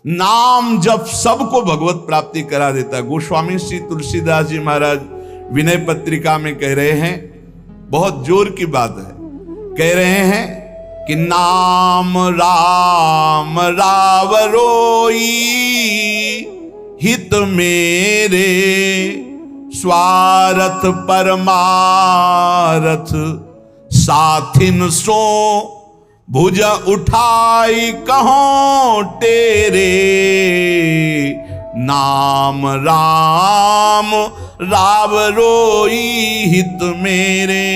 नाम जब सबको भगवत प्राप्ति करा देता है। गोस्वामी श्री तुलसीदास जी महाराज विनय पत्रिका में कह रहे हैं, बहुत जोर की बात है, कह रहे हैं कि नाम राम रावरोई हित मेरे स्वार्थ परमारथ साथिन सो भुज उठाई कहों तेरे नाम राम रावरोई हित मेरे।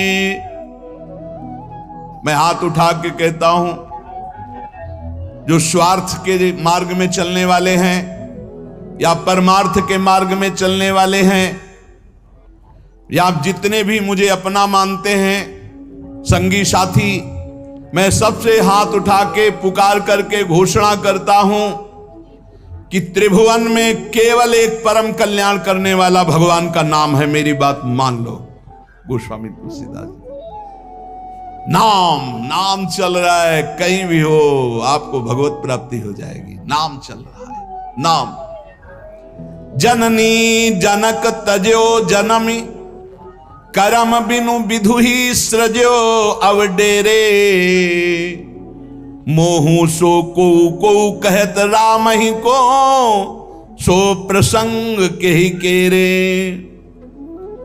मैं हाथ उठा के कहता हूं, जो स्वार्थ के मार्ग में चलने वाले हैं या परमार्थ के मार्ग में चलने वाले हैं, या आप जितने भी मुझे अपना मानते हैं संगी साथी, मैं सबसे हाथ उठा के पुकार करके घोषणा करता हूं कि त्रिभुवन में केवल एक परम कल्याण करने वाला भगवान का नाम है। मेरी बात मान लो। गोस्वामी तुलसीदास जी, नाम चल रहा है, कहीं भी हो आपको भगवत प्राप्ति हो जाएगी। नाम चल रहा है, नाम। जननी जनक तजो जनमी करम बिनु विधु ही सृजो अवडेरे मोहू सो को कहत राम ही को सो प्रसंग के ही केरे।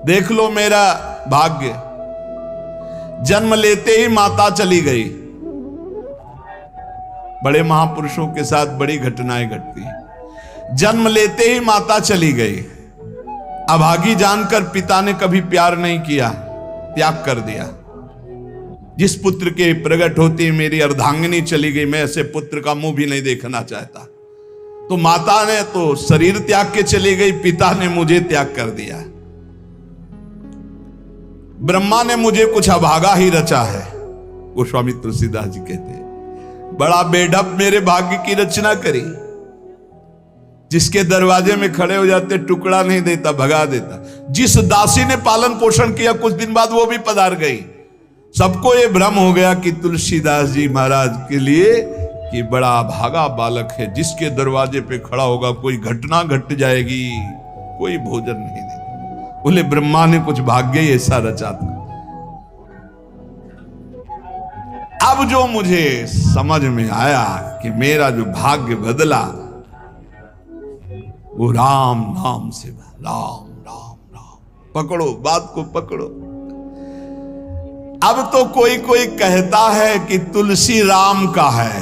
देख लो मेरा भाग्य, जन्म लेते ही माता चली गई। बड़े महापुरुषों के साथ बड़ी घटनाएं घटती हैं। जन्म लेते ही माता चली गई। अभागी जानकर पिता ने कभी प्यार नहीं किया, त्याग कर दिया। जिस पुत्र के प्रकट होते मेरी अर्धांगिनी चली गई, मैं ऐसे पुत्र का मुंह भी नहीं देखना चाहता। तो माता ने तो शरीर त्याग के चली गई, पिता ने मुझे त्याग कर दिया। ब्रह्मा ने मुझे कुछ अभागा ही रचा है। गोस्वामी तुलसीदास जी कहते हैं, बड़ा बेढप मेरे भाग्य की रचना करी। जिसके दरवाजे में खड़े हो जाते टुकड़ा नहीं देता, भगा देता। जिस दासी ने पालन पोषण किया, कुछ दिन बाद वो भी पधार गई। सबको ये भ्रम हो गया कि तुलसीदास जी महाराज के लिए कि बड़ा भागा बालक है, जिसके दरवाजे पे खड़ा होगा कोई घटना घट जाएगी, कोई भोजन नहीं देगा। बोले ब्रह्मा ने कुछ भाग्य ही ऐसा रचा था। अब जो मुझे समझ में आया कि मेरा जो भाग्य बदला वो राम नाम से। राम राम राम, पकड़ो बात को, पकड़ो। अब तो कोई कोई कहता है कि तुलसी राम का है।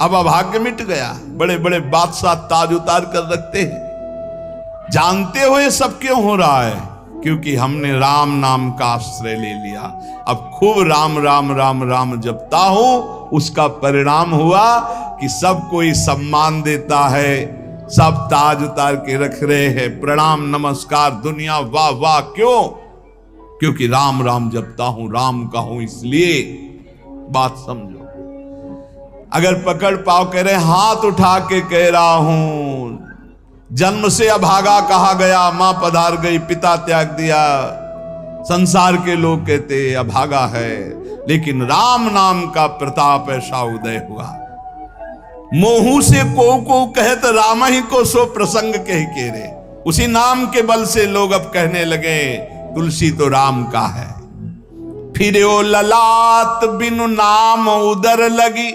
अब अभाग्य मिट गया। बड़े बड़े बादशाह ताज उतार कर रखते हैं। जानते हो ये सब क्यों हो रहा है? क्योंकि हमने राम नाम का आश्रय ले लिया। अब खूब राम राम राम राम जपता हूं, उसका परिणाम हुआ कि सब कोई सम्मान देता है, सब ताज उतार के रख रहे हैं, प्रणाम नमस्कार दुनिया वाह वाह। क्यों? क्योंकि राम राम जपता हूं, राम का हूं, इसलिए। बात समझो। अगर पकड़ पाओ, कह रहे हाथ उठा के कह रहा हूं, जन्म से अभागा कहा गया, मां पधार गई, पिता त्याग दिया। संसार के लोग कहते अभागा है, लेकिन राम नाम का प्रताप ऐसा उदय हुआ। मोहू से को कहत राम ही को सो प्रसंग कह के रे। उसी नाम के बल से लोग अब कहने लगे तुलसी तो राम का है। फिर ओ ललाट बिनु नाम उदर लगी,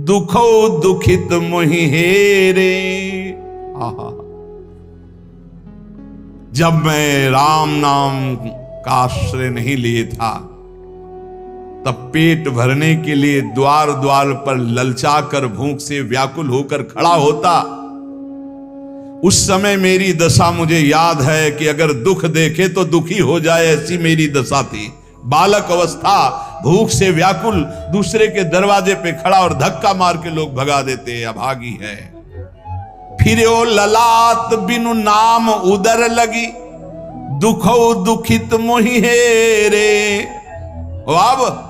दुखो दुखित मोहि हेरे। जब मैं राम नाम का आश्रय नहीं लिए था, तब पेट भरने के लिए द्वार द्वार पर ललचाकर भूख से व्याकुल होकर खड़ा होता। उस समय मेरी दशा मुझे याद है कि अगर दुख देखे तो दुखी हो जाए, ऐसी मेरी दशा थी। बालक अवस्था, भूख से व्याकुल, दूसरे के दरवाजे पे खड़ा और धक्का मार के लोग भगा देते, अभागी है। फिर ओ ललाट बिनु नाम उदर लगी, दुखो दुखित मोहि हेरे। अब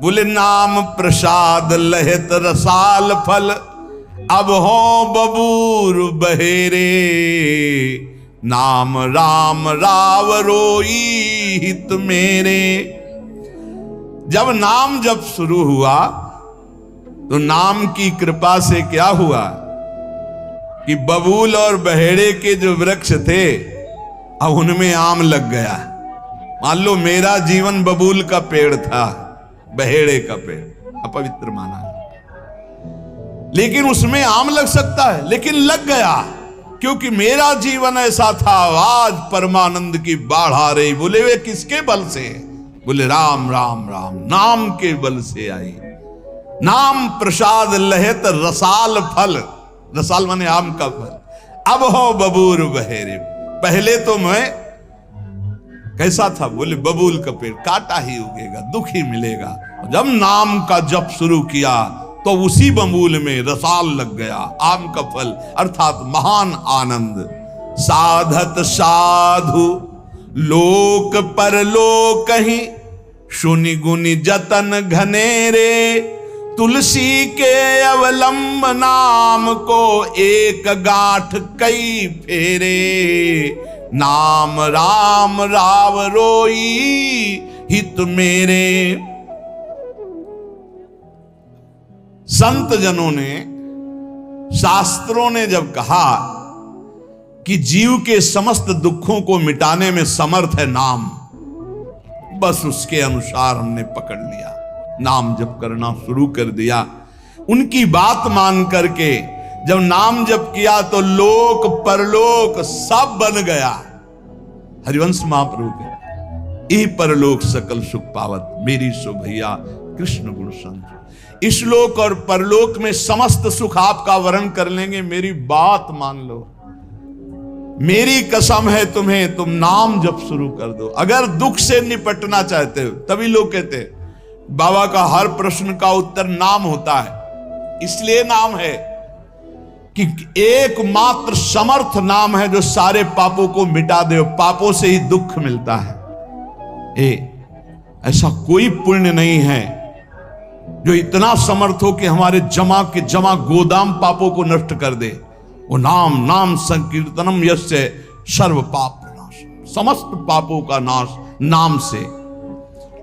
बोले नाम प्रसाद लहत रसाल फल, अब हो बबूर बहेरे। नाम राम राव रोई हित मेरे। जब नाम जब शुरू हुआ तो नाम की कृपा से क्या हुआ कि बबूल और बहेड़े के जो वृक्ष थे अब उनमें आम लग गया। मान लो मेरा जीवन बबूल का पेड़ था, बहेड़े का पेड़ अपवित्र माना, लेकिन उसमें आम लग सकता है, लेकिन लग गया क्योंकि मेरा जीवन ऐसा था। आज परमानंद की बाढ़ आ रही। बोले वे किसके बल से? बोले राम राम राम, नाम के बल से आई। नाम प्रसाद लहेत रसाल फल, रसाल माने आम का फल। अब हो बबूल बहेरे। पहले तो मैं कैसा था? बोले बबूल का पेड़, काटा ही उगेगा, दुख ही मिलेगा। जब नाम का जप शुरू किया तो उसी बबूल में रसाल लग गया, आम का फल अर्थात महान आनंद। साधत साधु लोक परलोक ही, सुनि गुनि जतन घनेरे। तुलसी के अवलंब नाम को, एक गांठ कई फेरे। नाम राम राव रोई हित मेरे। संत जनों ने, शास्त्रों ने जब कहा कि जीव के समस्त दुखों को मिटाने में समर्थ है नाम, बस उसके अनुसार हमने पकड़ लिया, नाम जप करना शुरू कर दिया। उनकी बात मान करके जब नाम जप किया तो लोक परलोक सब बन गया। हरिवंश महाप्रभु के यही परलोक सकल सुख पावत, मेरी सो भैया कृष्ण गुण संत। इस लोक और परलोक में समस्त सुख आपका वर्ण कर लेंगे। मेरी बात मान लो, मेरी कसम है तुम्हें, तुम नाम जप शुरू कर दो। अगर दुख से निपटना चाहते हो, तभी लोग कहते हैं बाबा का हर प्रश्न का उत्तर नाम होता है। इसलिए नाम है कि एकमात्र समर्थ नाम है जो सारे पापों को मिटा दे। पापों से ही दुख मिलता है। ऐसा कोई पुण्य नहीं है जो इतना समर्थ हो कि हमारे जमा के जमा गोदाम पापों को नष्ट कर दे। वो नाम, नाम संकीर्तनम यस्य सर्व पाप नाश, समस्त पापों का नाश नाम से।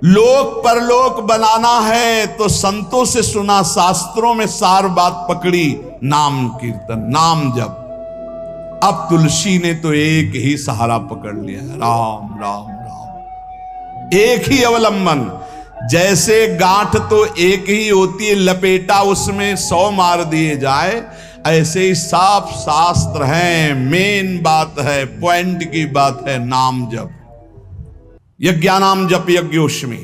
लोक परलोक बनाना है तो संतों से सुना, शास्त्रों में सार बात पकड़ी, नाम कीर्तन, नाम जप। अब तुलसी ने तो एक ही सहारा पकड़ लिया, राम राम राम, एक ही अवलंबन। जैसे गांठ तो एक ही होती है, लपेटा उसमें 100 मार दिए जाए, ऐसे ही साफ शास्त्र है, मेन बात है, पॉइंट की बात है, नाम जप। यज्ञानाम जप यज्ञोष्मी,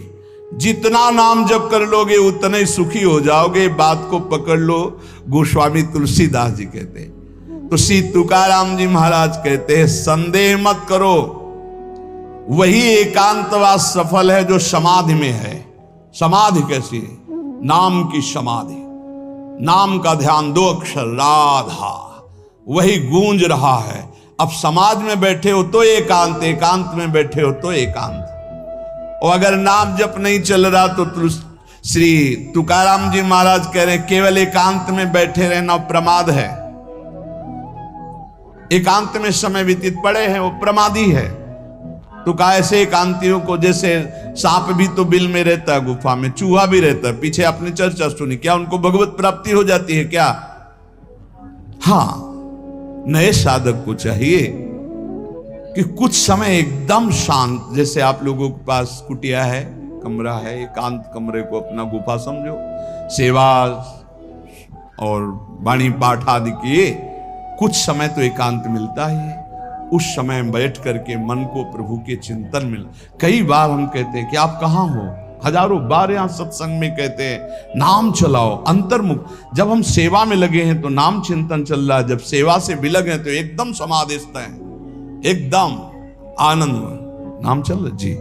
जितना नाम जप कर लोगे उतने ही सुखी हो जाओगे। बात को पकड़ लो। गोस्वामी तुलसीदास जी कहते हैं, तो श्री तुकाराम जी महाराज कहते हैं, संदेह मत करो, वही एकांतवास सफल है जो समाधि में है। समाधि कैसी है? नाम की समाधि, नाम का ध्यान, 2 अक्षर राधा, वही गूंज रहा है। अब समाज में बैठे हो तो एकांत, एकांत में बैठे हो तो एकांत। और अगर नाम जप नहीं चल रहा तो श्री तुकाराम जी महाराज कह रहे केवल एकांत में बैठे रहना प्रमाद है। एकांत में समय व्यतीत पड़े हैं वो प्रमादी है। तो कैसे एकांतियों को, जैसे सांप भी तो बिल में रहता है, गुफा में चूहा भी रहता है। पीछे आपने चर्चा सुनी, क्या उनको भगवत प्राप्ति हो जाती है क्या? हाँ, नए साधक को चाहिए कि कुछ समय एकदम शांत, जैसे आप लोगों के पास कुटिया है, कमरा है, एकांत कमरे को अपना गुफा समझो, सेवा और वाणी पाठ आदि किए, कुछ समय तो एकांत मिलता ही है। उस समय बैठ करके मन को प्रभु के चिंतन में, कई बार हम कहते हैं कि आप कहाँ हो, हजारों बार यहां सत्संग में कहते हैं नाम चलाओ, अंतर्मुख। जब हम सेवा में लगे हैं तो नाम चिंतन चल रहा है, जब सेवा से बिलग हैं तो एकदम समाधिस्थ हैं, एकदम आनंद में नाम चल रहा। जी,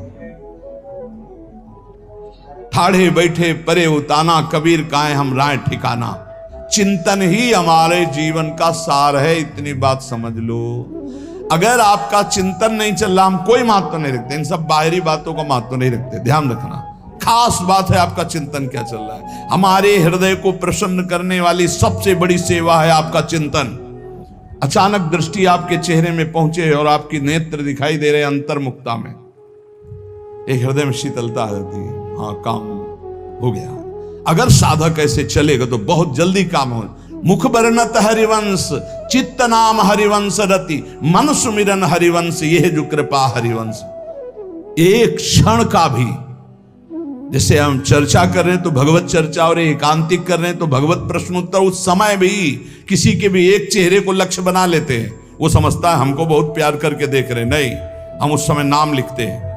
ठाढ़े बैठे परे उताना, कबीर काहे हम राय ठिकाना। चिंतन ही हमारे जीवन का सार है, इतनी बात समझ लो। अगर आपका चिंतन नहीं चल रहा, हम कोई महत्व नहीं रखते, इन सब बाहरी बातों का महत्व नहीं रखते, ध्यान रखना। खास बात है आपका चिंतन क्या चल रहा है। हमारे हृदय को प्रसन्न करने वाली सबसे बड़ी सेवा है आपका चिंतन। अचानक दृष्टि आपके चेहरे में पहुंचे और आपकी नेत्र दिखाई दे रहे अंतर्मुखता में, एक हृदय में शीतलता आ जाती है, हाँ काम हो गया। अगर साधक ऐसे चलेगा तो बहुत जल्दी काम हो। मुख बरनत हरिवंश, चित्त नाम हरिवंश रति, मन सुमिरन हरिवंश, यह जो कृपा हरिवंश। एक क्षण का भी, जैसे हम चर्चा कर रहे हैं तो भगवत चर्चा और एकांतिक कर रहे हैं तो भगवत प्रश्नोत्तर, उस समय भी किसी के भी एक चेहरे को लक्ष्य बना लेते हैं, वो समझता है हमको बहुत प्यार करके देख रहे हैं। नहीं, हम उस समय नाम लिखते हैं,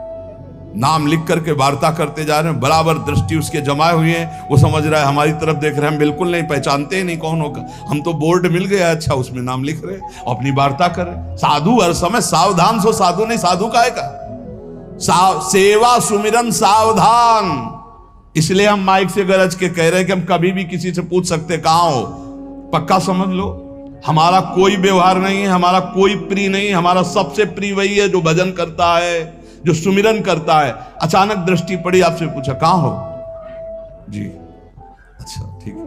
नाम लिख करके वार्ता करते जा रहे हैं, बराबर दृष्टि उसके जमाए हुए हैं, वो समझ रहा है हमारी तरफ देख रहे हैं, हम बिल्कुल नहीं पहचानते ही नहीं कौन होगा, हम तो बोर्ड मिल गया, अच्छा उसमें नाम लिख रहे हैं, अपनी वार्ता कर रहे हैं। साधु हर समय सावधान सो, साधु नहीं, साधु का है सेवा सुमिरन सावधान। इसलिए हम माइक से गरज के कह रहे हैं कि हम कभी भी किसी से पूछ सकते कहां हो, पक्का समझ लो हमारा कोई व्यवहार नहीं है, हमारा कोई प्रिय नहीं, हमारा सबसे प्रिय वही है जो भजन करता है, जो सुमिरन करता है। अचानक दृष्टि पड़ी, आपसे पूछा कहां हो जी, अच्छा ठीक है,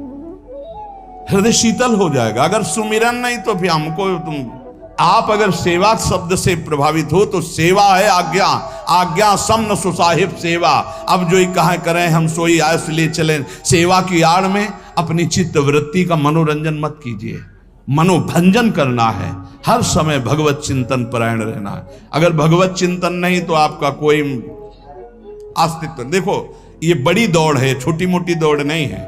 हृदय शीतल हो जाएगा। अगर सुमिरन नहीं तो फिर हमको आप अगर सेवा शब्द से प्रभावित हो तो सेवा है आज्ञा, आज्ञा समन सुसाहिब सेवा। अब जो ही कहा करें हम सोई आयस ले चलें, सेवा की आड़ में अपनी चित्त वृत्ति का मनोरंजन मत कीजिए, मनोभंजन करना है, हर समय भगवत चिंतन परायण रहना है। अगर भगवत चिंतन नहीं तो आपका कोई अस्तित्व, देखो ये बड़ी दौड़ है, छोटी मोटी दौड़ नहीं है,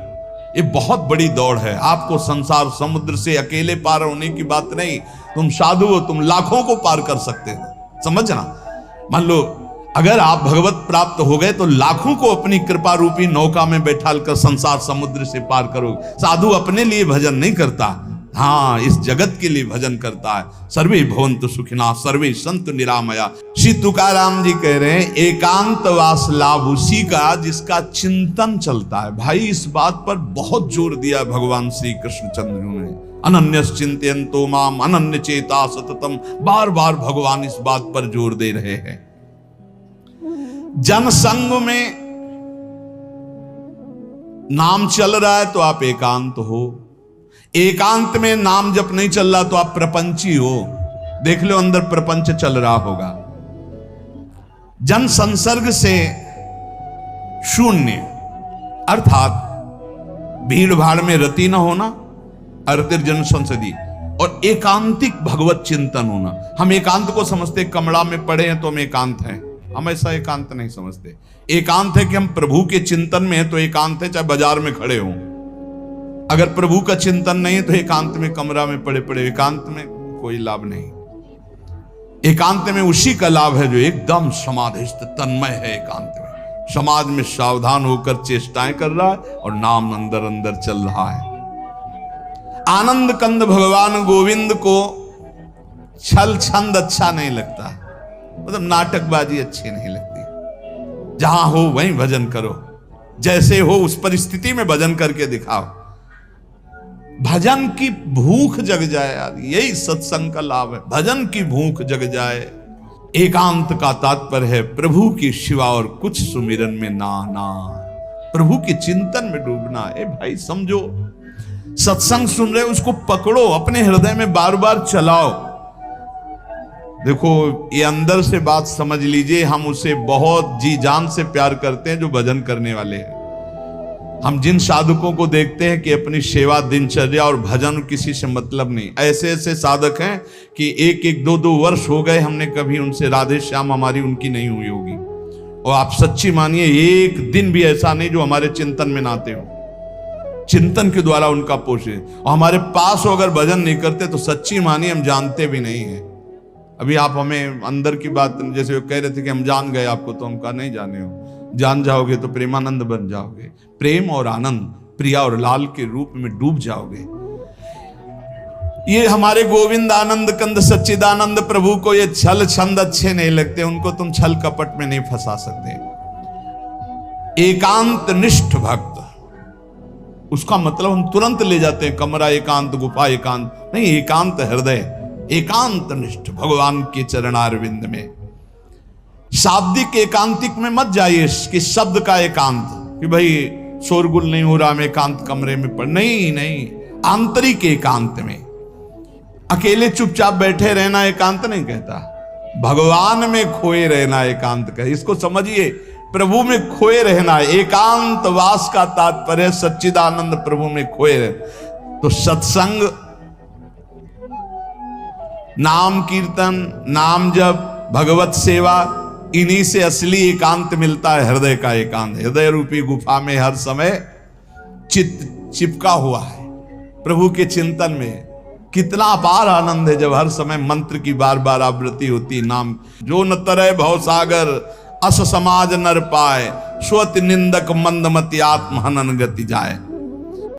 ये बहुत बड़ी दौड़ है। आपको संसार समुद्र से अकेले पार होने की बात नहीं, तुम साधु हो, तुम लाखों को पार कर सकते हो, समझना। मान लो अगर आप भगवत प्राप्त हो गए तो लाखों को अपनी कृपा रूपी नौका में बैठाल कर संसार समुद्र से पार करोगे। साधु अपने लिए भजन नहीं करता, हाँ इस जगत के लिए भजन करता है। सर्वे भवन्तु सुखिनः सर्वे सन्तु निरामया। श्री तुकाराम जी कह रहे हैं एकांत वास लाभ उसी का जिसका चिंतन चलता है। भाई इस बात पर बहुत जोर दिया भगवान श्री कृष्णचंद्र ने, अनन्य चिंतयन्तो माम अनन्य चेता सततम, बार बार भगवान इस बात पर जोर दे रहे हैं। जनसंग में नाम चल रहा है तो आप एकांत हो, एकांत में नाम जब नहीं चल रहा तो आप प्रपंची हो। देख लो अंदर प्रपंच चल रहा होगा। जन संसर्ग से शून्य अर्थात भीड़ भाड़ में रति न होना, अर्तिर जन संसदी, और एकांतिक भगवत चिंतन होना। हम एकांत को समझते कमरा में पड़े हैं तो हम एकांत हैं, हम ऐसा एकांत नहीं समझते। एकांत है कि हम प्रभु के चिंतन में हैं तो एकांत है, चाहे बाजार में खड़े हों। अगर प्रभु का चिंतन नहीं तो एकांत में कमरा में पड़े पड़े एकांत में कोई लाभ नहीं। एकांत में उसी का लाभ है जो एकदम समाधिस्थ तन्मय है। एकांत में समाज में सावधान होकर चेष्टाएं कर रहा है और नाम अंदर अंदर चल रहा है। आनंद कंद भगवान गोविंद को छल छंद अच्छा नहीं लगता, मतलब नाटकबाजी अच्छी नहीं लगती। जहां हो वहीं भजन करो, जैसे हो उस परिस्थिति में भजन करके दिखाओ। भजन की भूख जग जाए यार, यही सत्संग का लाभ है। भजन की भूख जग जाए। एकांत का तात्पर्य है प्रभु की शिवा और कुछ सुमिरन में ना ना, प्रभु के चिंतन में डूबना। ए भाई समझो, सत्संग सुन रहे उसको पकड़ो, अपने हृदय में बार बार चलाओ। देखो ये अंदर से बात समझ लीजिए, हम उसे बहुत जी जान से प्यार करते हैं जो भजन करने वाले हैं। हम जिन साधकों को देखते हैं कि अपनी सेवा दिनचर्या और भजन किसी से मतलब नहीं, ऐसे ऐसे साधक हैं कि एक एक दो दो वर्ष हो गए हमने कभी उनसे राधे श्याम हमारी उनकी नहीं हुई होगी। और आप सच्ची मानिए एक दिन भी ऐसा नहीं जो हमारे चिंतन में नाते हो, चिंतन के द्वारा उनका पोषे। और हमारे पास हो अगर भजन नहीं करते तो सच्ची मानिए हम जानते भी नहीं है। अभी आप हमें अंदर की बात, जैसे वो कह रहे थे कि हम जान गए आपको, तो हम कहा नहीं जाने हो, जान जाओगे तो प्रेमानंद बन जाओगे, प्रेम और आनंद प्रिया और लाल के रूप में डूब जाओगे। ये हमारे गोविंद आनंद कंद सच्चिदानंद प्रभु को ये छल छंद अच्छे नहीं लगते, उनको तुम छल कपट में नहीं फंसा सकते। एकांत निष्ठ भक्त, उसका मतलब हम तुरंत ले जाते हैं कमरा एकांत, गुफा एकांत नहीं, एकांत हृदय, एकांत निष्ठ भगवान के चरणारविंद में। शाब्दिक एकांतिक में मत जाइए कि शब्द का एकांत, कि भाई शोरगुल नहीं हो रहा, मैं एकांत कमरे में पढ़, नहीं नहीं, आंतरिक एकांत में अकेले चुपचाप बैठे रहना एकांत नहीं कहता, भगवान में खोए रहना एकांत कहे। इसको समझिए, प्रभु में खोए रहना। एकांत वास का तात्पर्य सच्चिदानंद प्रभु में खोए रहे। तो सत्संग नाम कीर्तन, नाम जप, भगवत सेवा, इन्हीं से असली एकांत मिलता है, हृदय का एकांत। हृदय रूपी गुफा में हर समय चित्त चिपका हुआ है प्रभु के चिंतन में। कितना अपार आनंद है जब हर समय मंत्र की बार बार आवृत्ति होती। नाम जो न तरय भव सागर, अस समाज नर पाए, स्वत निंदक मंदमति आत्म हनन गति जाए।